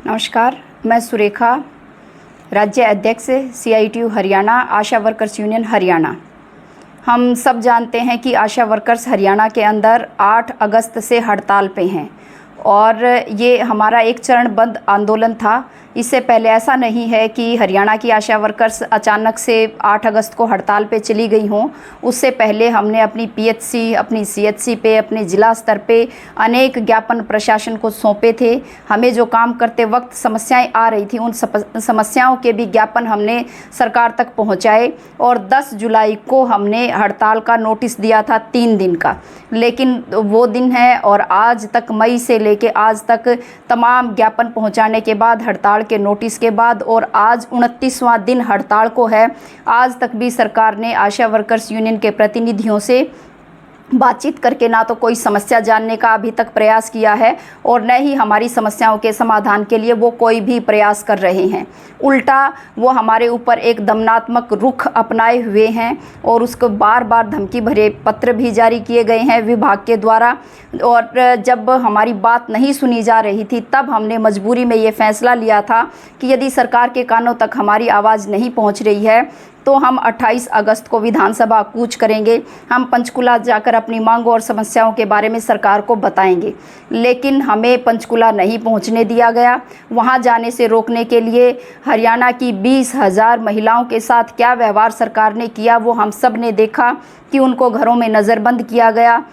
नमस्कार, मैं सुरेखा, राज्य अध्यक्ष CITU हरियाणा, आशा वर्कर्स यूनियन हरियाणा। हम सब जानते हैं कि आशा वर्कर्स हरियाणा के अंदर 8 अगस्त से हड़ताल पे हैं और ये हमारा एक चरणबद्ध आंदोलन था। इससे पहले ऐसा नहीं है कि हरियाणा की आशा वर्कर्स अचानक से 8 अगस्त को हड़ताल पे चली गई हों। उससे पहले हमने अपनी PHC, अपनी CHC पे, अपने ज़िला स्तर पे अनेक ज्ञापन प्रशासन को सौंपे थे। हमें जो काम करते वक्त समस्याएं आ रही थी, उन समस्याओं के भी ज्ञापन हमने सरकार तक पहुंचाए और 10 जुलाई को हमने हड़ताल का नोटिस दिया था 3 दिन का। लेकिन वो दिन है और आज तक, मई से लेके आज तक तमाम ज्ञापन पहुंचाने के बाद, हड़ताल के नोटिस के बाद, और आज 29वां दिन हड़ताल को है, आज तक भी सरकार ने आशा वर्कर्स यूनियन के प्रतिनिधियों से बातचीत करके ना तो कोई समस्या जानने का अभी तक प्रयास किया है और न ही हमारी समस्याओं के समाधान के लिए वो कोई भी प्रयास कर रहे हैं। उल्टा वो हमारे ऊपर एक दमनात्मक रुख अपनाए हुए हैं और उसको बार बार धमकी भरे पत्र भी जारी किए गए हैं विभाग के द्वारा। और जब हमारी बात नहीं सुनी जा रही थी, तब हमने मजबूरी में ये फैसला लिया था कि यदि सरकार के कानों तक हमारी आवाज़ नहीं पहुंच रही है तो हम 28 अगस्त को विधानसभा कूच करेंगे। हम पंचकुला जाकर अपनी मांगों और समस्याओं के बारे में सरकार को बताएंगे। लेकिन हमें पंचकुला नहीं पहुंचने दिया गया। वहां जाने से रोकने के लिए हरियाणा की 20,000 महिलाओं के साथ क्या व्यवहार सरकार ने किया, वो हम सब ने देखा कि उनको घरों में नज़रबंद किया गया,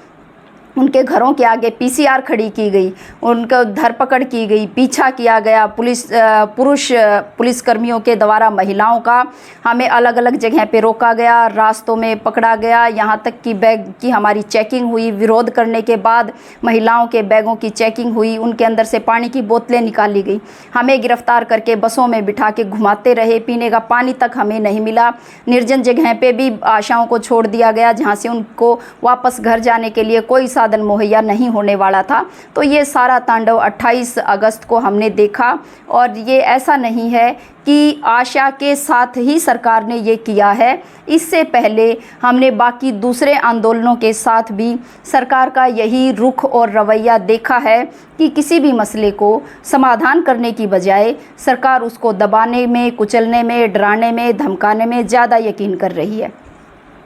उनके घरों के आगे PCR खड़ी की गई, उनको धरपकड़ की गई, पीछा किया गया पुरुष पुलिसकर्मियों के द्वारा महिलाओं का। हमें अलग अलग जगह पे रोका गया, रास्तों में पकड़ा गया, यहाँ तक कि बैग की हमारी चेकिंग हुई। विरोध करने के बाद महिलाओं के बैगों की चेकिंग हुई, उनके अंदर से पानी की बोतलें निकाली गई। हमें गिरफ्तार करके बसों में बिठा के घुमाते रहे, पीने का पानी तक हमें नहीं मिला। निर्जन जगह पे भी आशाओं को छोड़ दिया गया जहाँ से उनको वापस घर जाने के लिए कोई साधन मुहैया नहीं होने वाला था। तो ये सारा तांडव 28 अगस्त को हमने देखा। और ये ऐसा नहीं है कि आशा के साथ ही सरकार ने ये किया है, इससे पहले हमने बाकी दूसरे आंदोलनों के साथ भी सरकार का यही रुख और रवैया देखा है कि किसी भी मसले को समाधान करने की बजाय सरकार उसको दबाने में, कुचलने में, डराने में, धमकाने में ज़्यादा यकीन कर रही है।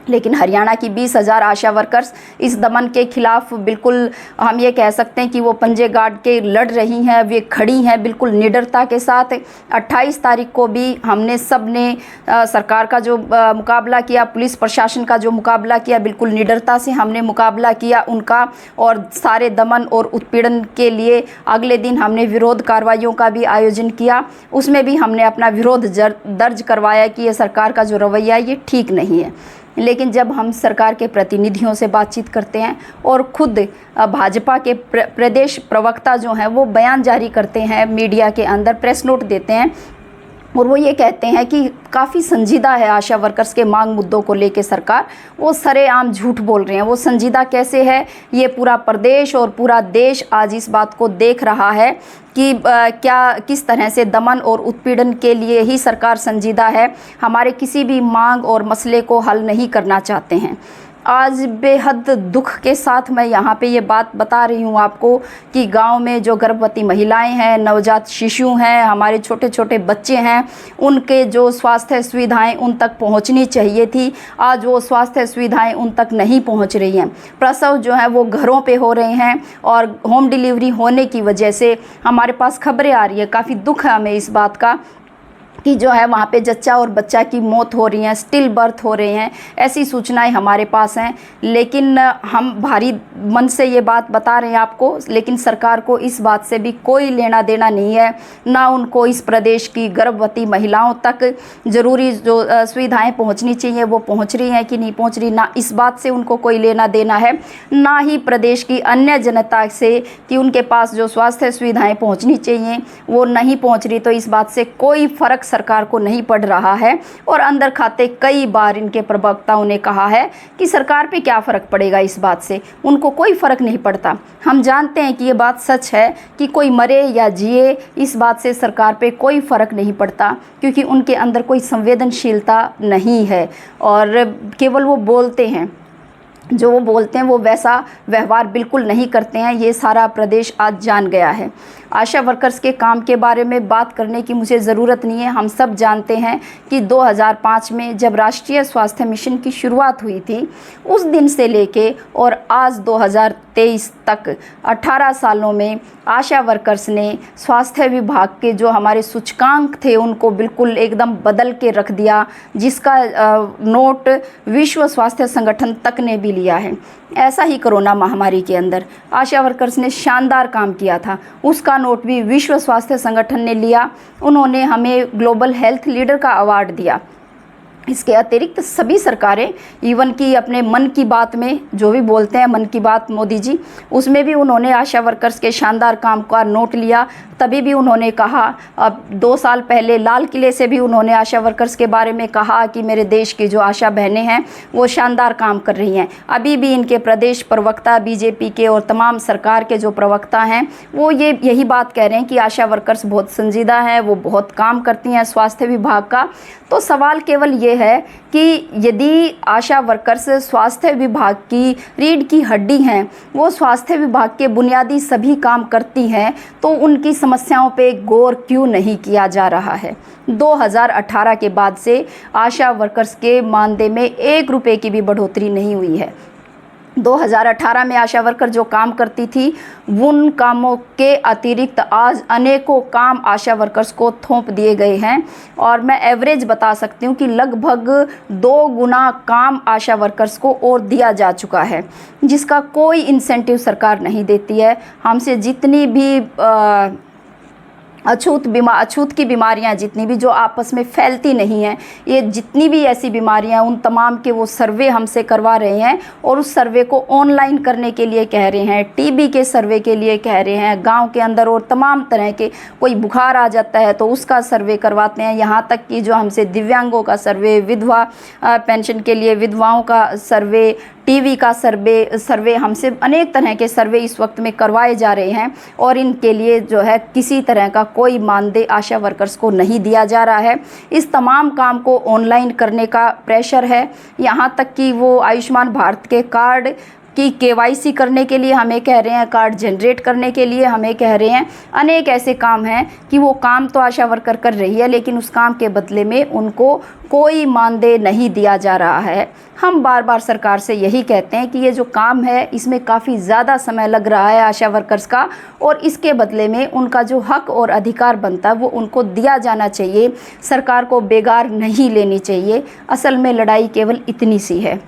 लेकिन हरियाणा की 20,000 आशा वर्कर्स इस दमन के खिलाफ बिल्कुल, हम ये कह सकते हैं कि वो पंजे गाड़ के लड़ रही हैं, वे खड़ी हैं बिल्कुल निडरता के साथ। 28 तारीख को भी हमने सब ने सरकार का जो मुकाबला किया, पुलिस प्रशासन का जो मुकाबला किया, बिल्कुल निडरता से हमने मुकाबला किया उनका। और सारे दमन और उत्पीड़न के लिए अगले दिन हमने विरोध कार्रवाइयों का भी आयोजन किया। उसमें भी हमने अपना विरोध दर्ज करवाया कि ये सरकार का जो रवैया ये ठीक नहीं है। लेकिन जब हम सरकार के प्रतिनिधियों से बातचीत करते हैं और खुद भाजपा के प्रदेश प्रवक्ता जो हैं वो बयान जारी करते हैं, मीडिया के अंदर प्रेस नोट देते हैं और वो ये कहते हैं कि काफ़ी संजीदा है आशा वर्कर्स के मांग मुद्दों को लेके सरकार, वो सरेआम झूठ बोल रहे हैं। वो संजीदा कैसे है, ये पूरा प्रदेश और पूरा देश आज इस बात को देख रहा है कि किस तरह से दमन और उत्पीड़न के लिए ही सरकार संजीदा है। हमारे किसी भी मांग और मसले को हल नहीं करना चाहते हैं। आज बेहद दुख के साथ मैं यहाँ पे ये बात बता रही हूँ आपको कि गांव में जो गर्भवती महिलाएं हैं, नवजात शिशु हैं, हमारे छोटे छोटे बच्चे हैं, उनके जो स्वास्थ्य सुविधाएं उन तक पहुँचनी चाहिए थी, आज वो स्वास्थ्य सुविधाएं उन तक नहीं पहुँच रही हैं। प्रसव जो है वो घरों पे हो रहे हैं और होम डिलीवरी होने की वजह से हमारे पास खबरें आ रही है, काफ़ी दुख है हमें इस बात का कि जो है वहाँ पे जच्चा और बच्चा की मौत हो रही है, स्टिल बर्थ हो रहे हैं, ऐसी सूचनाएं हमारे पास हैं। लेकिन हम भारी मन से ये बात बता रहे हैं आपको, लेकिन सरकार को इस बात से भी कोई लेना देना नहीं है। ना उनको इस प्रदेश की गर्भवती महिलाओं तक ज़रूरी जो सुविधाएं पहुंचनी चाहिए वो पहुंच रही हैं कि नहीं पहुंच रही, ना इस बात से उनको कोई लेना देना है, ना ही प्रदेश की अन्य जनता से कि उनके पास जो स्वास्थ्य सुविधाएँ पहुँचनी चाहिए वो नहीं पहुँच रही। तो इस बात से कोई फ़र्क सरकार को नहीं पड़ रहा है। और अंदर खाते कई बार इनके प्रवक्ताओं ने कहा है कि सरकार पे क्या फ़र्क पड़ेगा, इस बात से उनको कोई फ़र्क नहीं पड़ता। हम जानते हैं कि ये बात सच है कि कोई मरे या जिए, इस बात से सरकार पे कोई फ़र्क नहीं पड़ता, क्योंकि उनके अंदर कोई संवेदनशीलता नहीं है और केवल वो बोलते हैं। जो वो बोलते हैं वो वैसा व्यवहार बिल्कुल नहीं करते हैं। ये सारा प्रदेश आज जान गया है। आशा वर्कर्स के काम के बारे में बात करने की मुझे ज़रूरत नहीं है। हम सब जानते हैं कि 2005 में जब राष्ट्रीय स्वास्थ्य मिशन की शुरुआत हुई थी, उस दिन से लेके और आज 2023 तक 18 सालों में आशा वर्कर्स ने स्वास्थ्य विभाग के जो हमारे सूचकांक थे उनको बिल्कुल एकदम बदल के रख दिया, जिसका नोट विश्व स्वास्थ्य संगठन तक ने भी लिया है। ऐसा ही कोरोना महामारी के अंदर आशा वर्कर्स ने शानदार काम किया था, उसका नोट भी विश्व स्वास्थ्य संगठन ने लिया। उन्होंने हमें ग्लोबल हेल्थ लीडर का अवार्ड दिया। इसके अतिरिक्त सभी सरकारें, इवन कि अपने मन की बात में जो भी बोलते हैं, मन की बात मोदी जी, उसमें भी उन्होंने आशा वर्कर्स के शानदार काम का नोट लिया। तभी भी उन्होंने कहा, अब 2 साल पहले लाल किले से भी उन्होंने आशा वर्कर्स के बारे में कहा कि मेरे देश की जो आशा बहनें हैं वो शानदार काम कर रही हैं। अभी भी इनके प्रदेश प्रवक्ता बीजेपी के और तमाम सरकार के जो प्रवक्ता हैं वो यही बात कह रहे हैं कि आशा वर्कर्स बहुत संजीदा हैं, वो बहुत काम करती हैं स्वास्थ्य विभाग का। तो सवाल केवल ये है कि यदि आशा वर्कर्स स्वास्थ्य विभाग की रीढ़ की हड्डी हैं, वो स्वास्थ्य विभाग के बुनियादी सभी काम करती हैं, तो उनकी समस्याओं पे गौर क्यों नहीं किया जा रहा है। 2018 के बाद से आशा वर्कर्स के मानदेय में 1 रुपये की भी बढ़ोतरी नहीं हुई है। 2018 में आशा वर्कर जो काम करती थी, उन कामों के अतिरिक्त आज अनेकों काम आशा वर्कर्स को थोप दिए गए हैं। और मैं एवरेज बता सकती हूँ कि लगभग 2 गुना काम आशा वर्कर्स को और दिया जा चुका है, जिसका कोई इंसेंटिव सरकार नहीं देती है। हमसे जितनी भी अछूत की बीमारियां जितनी भी जो आपस में फैलती नहीं हैं, ये जितनी भी ऐसी बीमारियां, उन तमाम के वो सर्वे हमसे करवा रहे हैं और उस सर्वे को ऑनलाइन करने के लिए कह रहे हैं। टीबी के सर्वे के लिए कह रहे हैं, गांव के अंदर और तमाम तरह के, कोई बुखार आ जाता है तो उसका सर्वे करवाते हैं। यहाँ तक कि जो हमसे दिव्यांगों का सर्वे, विधवा पेंशन के लिए विधवाओं का सर्वे, टीवी का सर्वे हमसे अनेक तरह के सर्वे इस वक्त में करवाए जा रहे हैं और इनके लिए जो है किसी तरह का कोई मानदेय आशा वर्कर्स को नहीं दिया जा रहा है। इस तमाम काम को ऑनलाइन करने का प्रेशर है। यहाँ तक कि वो आयुष्मान भारत के कार्ड कि केवाईसी करने के लिए हमें कह रहे हैं, कार्ड जनरेट करने के लिए हमें कह रहे हैं। अनेक ऐसे काम हैं कि वो काम तो आशा वर्कर कर रही है, लेकिन उस काम के बदले में उनको कोई मानदेय नहीं दिया जा रहा है। हम बार बार सरकार से यही कहते हैं कि ये जो काम है इसमें काफ़ी ज़्यादा समय लग रहा है आशा वर्कर्स का, और इसके बदले में उनका जो हक और अधिकार बनता है वो उनको दिया जाना चाहिए। सरकार को बेगार नहीं लेनी चाहिए। असल में लड़ाई केवल इतनी सी है,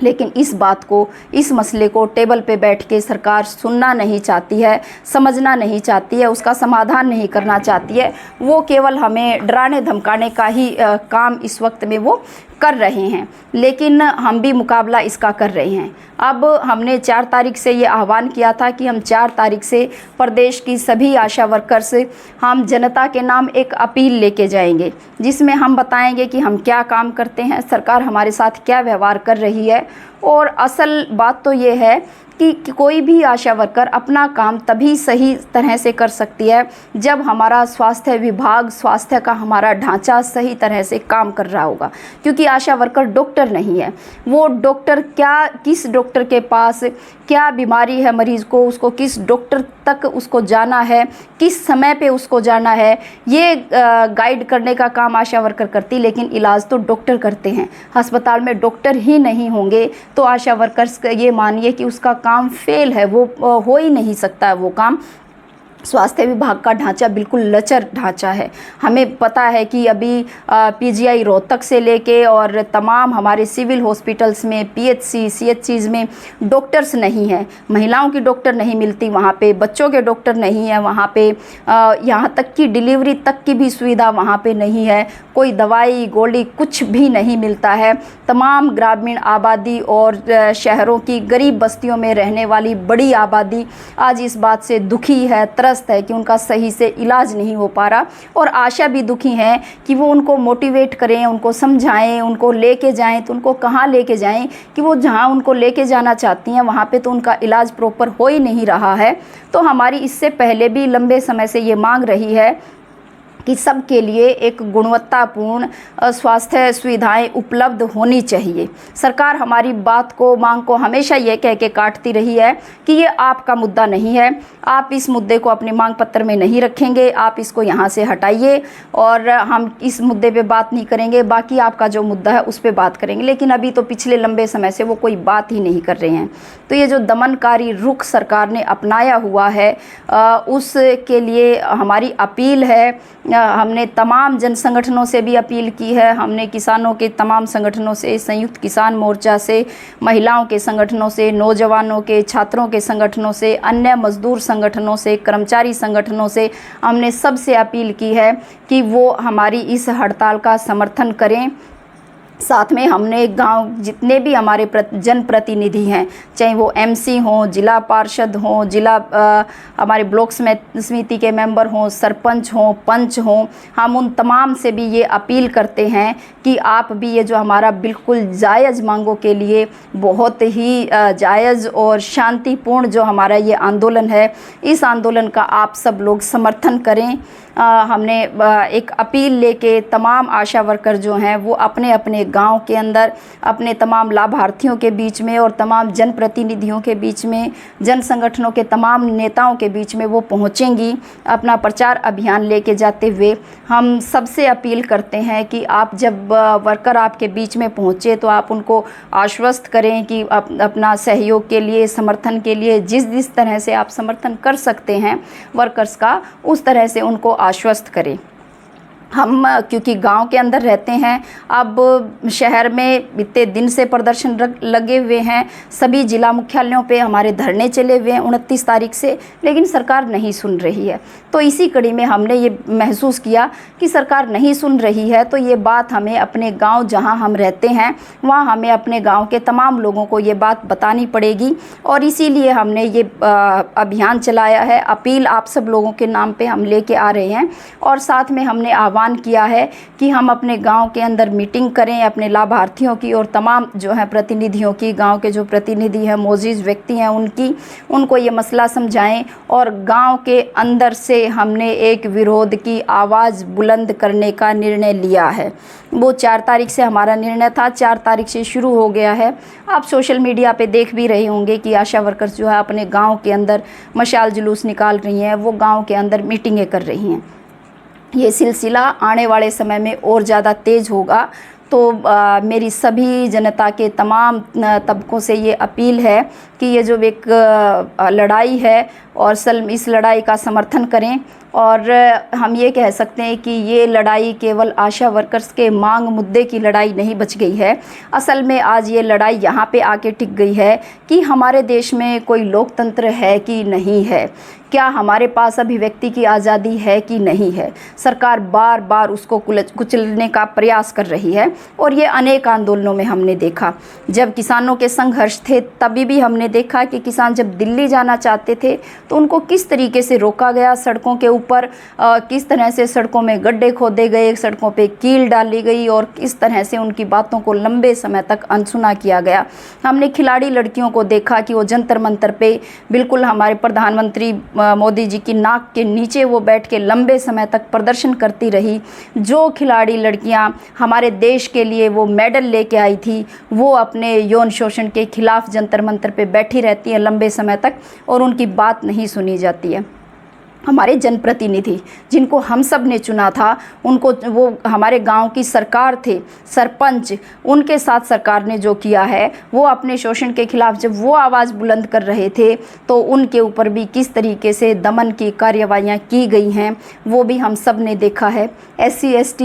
लेकिन इस बात को, इस मसले को टेबल पे बैठ के सरकार सुनना नहीं चाहती है, समझना नहीं चाहती है, उसका समाधान नहीं करना चाहती है। वो केवल हमें डराने धमकाने का ही काम इस वक्त में वो कर रहे हैं, लेकिन हम भी मुकाबला इसका कर रहे हैं। अब हमने 4 तारीख से ये आह्वान किया था कि हम 4 तारीख से प्रदेश की सभी आशा वर्कर्स, हम जनता के नाम एक अपील लेके जाएंगे, जिसमें हम बताएंगे कि हम क्या काम करते हैं, सरकार हमारे साथ क्या व्यवहार कर रही है। और असल बात तो ये है कि कोई भी आशा वर्कर अपना काम तभी सही तरह से कर सकती है जब हमारा स्वास्थ्य विभाग, स्वास्थ्य का हमारा ढांचा सही तरह से काम कर रहा होगा। क्योंकि आशा वर्कर डॉक्टर नहीं है। वो डॉक्टर किस डॉक्टर के पास क्या बीमारी है मरीज़ को, उसको किस डॉक्टर तक उसको जाना है, किस समय पे उसको जाना है, ये गाइड करने का काम आशा वर्कर करती, लेकिन इलाज तो डॉक्टर करते हैं। अस्पताल में डॉक्टर ही नहीं होंगे तो आशा वर्कर्स ये मानिए कि उसका काम फेल है, वो हो ही नहीं सकता है वो काम। स्वास्थ्य विभाग का ढांचा बिल्कुल लचर ढांचा है। हमें पता है कि अभी पीजीआई रोहतक से लेके और तमाम हमारे सिविल हॉस्पिटल्स में, पीएचसी, सीएचसीज में डॉक्टर्स नहीं हैं। महिलाओं की डॉक्टर नहीं मिलती वहाँ पे, बच्चों के डॉक्टर नहीं है वहाँ पे, यहाँ तक कि डिलीवरी तक की भी सुविधा वहाँ पे नहीं है। कोई दवाई गोली कुछ भी नहीं मिलता है। तमाम ग्रामीण आबादी और शहरों की गरीब बस्तियों में रहने वाली बड़ी आबादी आज इस बात से दुखी है, है कि उनका सही से इलाज नहीं हो पा रहा। और आशा भी दुखी हैं कि वो उनको मोटिवेट करें, उनको समझाएं, उनको लेके जाएं, तो उनको कहाँ लेके जाएं कि वो जहाँ उनको लेके जाना चाहती हैं वहाँ पे तो उनका इलाज प्रॉपर हो ही नहीं रहा है। तो हमारी इससे पहले भी लंबे समय से ये मांग रही है कि सबके लिए एक गुणवत्तापूर्ण स्वास्थ्य सुविधाएं उपलब्ध होनी चाहिए। सरकार हमारी बात को, मांग को हमेशा ये कह के काटती रही है कि ये आपका मुद्दा नहीं है, आप इस मुद्दे को अपने मांग पत्र में नहीं रखेंगे, आप इसको यहाँ से हटाइए और हम इस मुद्दे पे बात नहीं करेंगे, बाकी आपका जो मुद्दा है उस पर बात करेंगे। लेकिन अभी तो पिछले लंबे समय से वो कोई बात ही नहीं कर रहे हैं। तो ये जो दमनकारी रुख सरकार ने अपनाया हुआ है उसके लिए हमारी अपील है। हमने तमाम जन संगठनों से भी अपील की है, हमने किसानों के तमाम संगठनों से, संयुक्त किसान मोर्चा से, महिलाओं के संगठनों से, नौजवानों के, छात्रों के संगठनों से, अन्य मजदूर संगठनों से, कर्मचारी संगठनों से, हमने सबसे अपील की है कि वो हमारी इस हड़ताल का समर्थन करें। साथ में हमने गांव जितने भी हमारे जनप्रतिनिधि हैं, चाहे वो एमसी हों, जिला पार्षद हों, जिला हमारे ब्लॉक समिति के मेंबर हों, सरपंच हों, पंच हों, हम उन तमाम से भी ये अपील करते हैं कि आप भी ये जो हमारा बिल्कुल जायज़ मांगों के लिए बहुत ही जायज़ और शांतिपूर्ण जो हमारा ये आंदोलन है, इस आंदोलन का आप सब लोग समर्थन करें। हमने एक अपील लेके तमाम आशा वर्कर जो हैं वो अपने अपने गांव के अंदर अपने तमाम लाभार्थियों के बीच में और तमाम जनप्रतिनिधियों के बीच में, जन संगठनों के तमाम नेताओं के बीच में वो पहुंचेंगी। अपना प्रचार अभियान लेके जाते हुए हम सबसे अपील करते हैं कि आप जब वर्कर आपके बीच में पहुंचे तो आप उनको आश्वस्त करें कि अपना सहयोग के लिए, समर्थन के लिए जिस तरह से आप समर्थन कर सकते हैं वर्कर्स का, उस तरह से उनको आश्वस्त करें। हम क्योंकि गांव के अंदर रहते हैं, अब शहर में इतने दिन से प्रदर्शन लगे हुए हैं, सभी जिला मुख्यालयों पे हमारे धरने चले हुए हैं 29 तारीख से, लेकिन सरकार नहीं सुन रही है। तो इसी कड़ी में हमने ये महसूस किया कि सरकार नहीं सुन रही है, तो ये बात हमें अपने गांव जहां हम रहते हैं वहां हमें अपने गांव के तमाम लोगों को ये बात बतानी पड़ेगी। और इसीलिए हमने ये अभियान चलाया है। अपील आप सब लोगों के नाम पे हम लेके आ रहे हैं और साथ में हमने आह्वान किया है कि हम अपने गांव के अंदर मीटिंग करें, अपने लाभार्थियों की और तमाम जो है प्रतिनिधियों की, गांव के जो प्रतिनिधि हैं, मौजूद व्यक्ति हैं, उनको ये मसला समझाएं। और गांव के अंदर से हमने एक विरोध की आवाज़ बुलंद करने का निर्णय लिया है। वो 4 तारीख से हमारा निर्णय था, 4 तारीख से शुरू हो गया है। आप सोशल मीडिया पे देख भी रहे होंगे कि आशा वर्कर्स जो है अपने गांव के अंदर मशाल जुलूस निकाल रही हैं, वो गांव के अंदर मीटिंगें कर रही हैं। ये सिलसिला आने वाले समय में और ज़्यादा तेज़ होगा। तो मेरी सभी जनता के तमाम तबकों से ये अपील है कि ये जो एक लड़ाई है और इस लड़ाई का समर्थन करें। और हम ये कह सकते हैं कि ये लड़ाई केवल आशा वर्कर्स के मांग मुद्दे की लड़ाई नहीं बच गई है। असल में आज ये लड़ाई यहाँ पे आके टिक गई है कि हमारे देश में कोई लोकतंत्र है कि नहीं है, क्या हमारे पास अभिव्यक्ति की आज़ादी है कि नहीं है। सरकार बार बार उसको कुचलने का प्रयास कर रही है और ये अनेक आंदोलनों में हमने देखा। जब किसानों के संघर्ष थे तभी भी हमने देखा कि किसान जब दिल्ली जाना चाहते थे तो उनको किस तरीके से रोका गया, सड़कों के ऊपर किस तरह से सड़कों में गड्ढे खोदे गए, सड़कों पे कील डाली गई और किस तरह से उनकी बातों को लंबे समय तक अनसुना किया गया। हमने खिलाड़ी लड़कियों को देखा कि वो जंतर मंतर पे बिल्कुल हमारे प्रधानमंत्री मोदी जी की नाक के नीचे वो बैठ के लंबे समय तक प्रदर्शन करती रही। जो खिलाड़ी लड़कियां हमारे देश के लिए वो मेडल लेके आई थी, वो अपने यौन शोषण के खिलाफ जंतर मंतर पे बैठी रहती है लंबे समय तक और उनकी बात नहीं सुनी जाती है। हमारे जनप्रतिनिधि जिनको हम सब ने चुना था, उनको वो हमारे गांव की सरकार थे, सरपंच, उनके साथ सरकार ने जो किया है, वो अपने शोषण के खिलाफ जब वो आवाज़ बुलंद कर रहे थे तो उनके ऊपर भी किस तरीके से दमन की कार्रवाइयाँ की गई हैं वो भी हम सब ने देखा है। SC/ST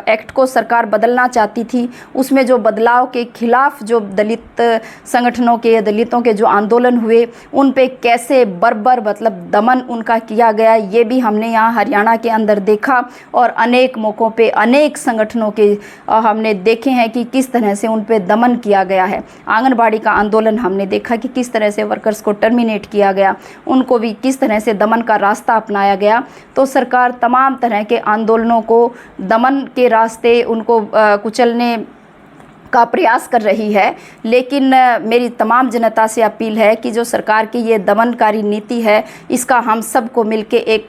एक्ट को सरकार बदलना चाहती थी, उसमें जो बदलाव के खिलाफ जो दलित संगठनों के, दलितों के जो आंदोलन हुए उन पे कैसे बर्बर मतलब दमन उनका किया गया, ये भी हमने यहाँ हरियाणा के अंदर देखा। और अनेक मौक़ों पे अनेक संगठनों के हमने देखे हैं कि किस तरह से उन पे दमन किया गया है। आंगनबाड़ी का आंदोलन हमने देखा कि किस तरह से वर्कर्स को टर्मिनेट किया गया, उनको भी किस तरह से दमन का रास्ता अपनाया गया। तो सरकार तमाम तरह के आंदोलनों को दमन के रास्ते उनको कुचलने का प्रयास कर रही है। लेकिन मेरी तमाम जनता से अपील है कि जो सरकार की ये दमनकारी नीति है, इसका हम सबको मिलके एक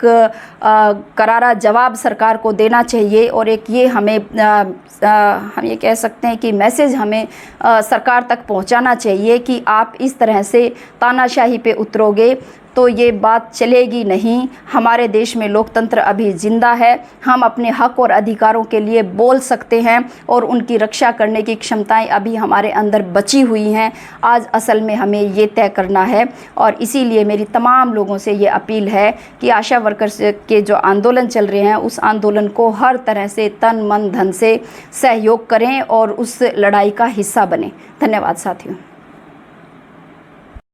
करारा जवाब सरकार को देना चाहिए। और एक ये हम ये कह सकते हैं कि मैसेज हमें सरकार तक पहुंचाना चाहिए कि आप इस तरह से तानाशाही पे उतरोगे तो ये बात चलेगी नहीं। हमारे देश में लोकतंत्र अभी जिंदा है, हम अपने हक और अधिकारों के लिए बोल सकते हैं और उनकी रक्षा करने की क्षमताएं अभी हमारे अंदर बची हुई हैं। आज असल में हमें ये तय करना है और इसीलिए मेरी तमाम लोगों से ये अपील है कि आशा वर्कर्स के जो आंदोलन चल रहे हैं उस आंदोलन को हर तरह से तन मन धन से सहयोग करें और उस लड़ाई का हिस्सा बने। धन्यवाद साथियों।